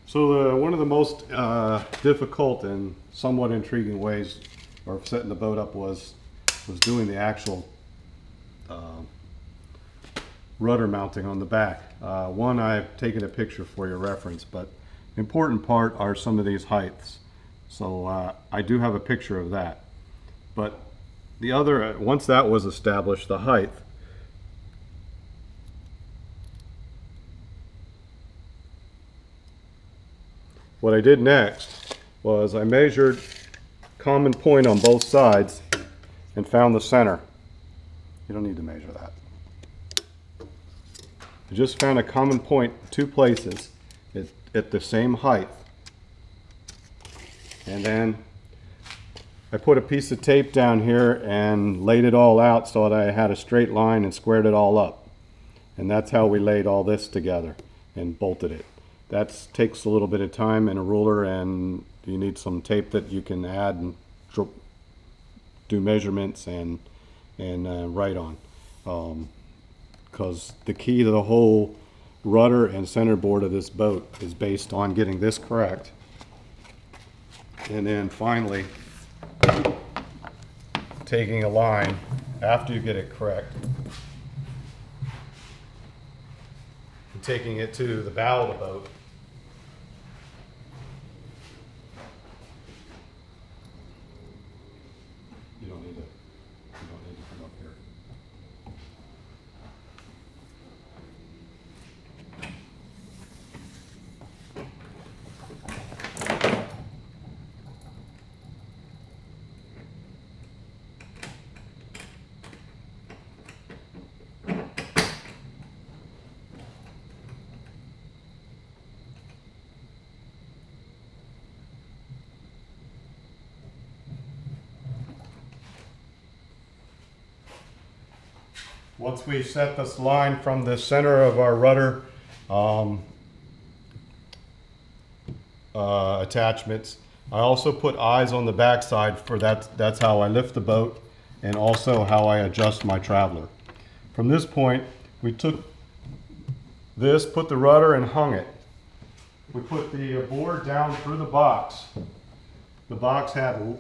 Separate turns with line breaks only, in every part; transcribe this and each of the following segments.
So one of the most difficult and somewhat intriguing ways of setting the boat up was doing the actual rudder mounting on the back. One, I've taken a picture for your reference, but the important part are some of these heights. So I do have a picture of that. But the other, once that was established, the height, what I did next was I measured common point on both sides and found the center. You don't need to measure that. I just found a common point two places at the same height. And then I put a piece of tape down here and laid it all out so that I had a straight line and squared it all up. And that's how we laid all this together and bolted it. That takes a little bit of time and a ruler, and you need some tape that you can add and do measurements and write on. Because the key to the whole rudder and centerboard of this boat is based on getting this correct. And then finally taking a line after you get it correct and taking it to the bow of the boat. You don't need to come up here. Once we set this line from the center of our rudder attachments, I also put eyes on the backside for that's how I lift the boat and also how I adjust my traveler. From this point, we took this, put the rudder and hung it. We put the board down through the box. The box had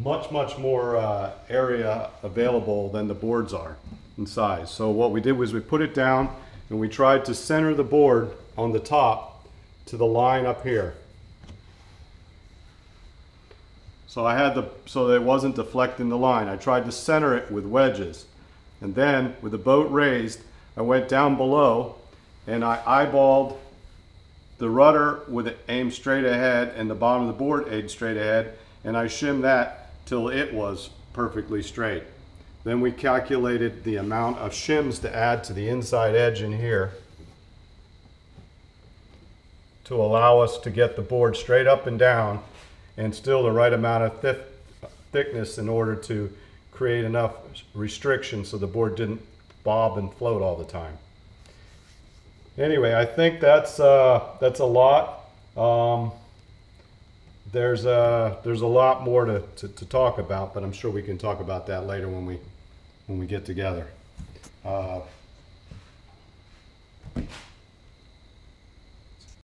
much more area available than the boards are in size. So what we did was we put it down and we tried to center the board on the top to the line up here. So I had so that it wasn't deflecting the line. I tried to center it with wedges. And then with the boat raised, I went down below and I eyeballed the rudder with it aimed straight ahead and the bottom of the board aimed straight ahead, and I shimmed that till it was perfectly straight. Then we calculated the amount of shims to add to the inside edge in here to allow us to get the board straight up and down and still the right amount of thickness in order to create enough restriction so the board didn't bob and float all the time. Anyway, I think that's a lot. There's a lot more to talk about, but I'm sure we can talk about that later when we get together.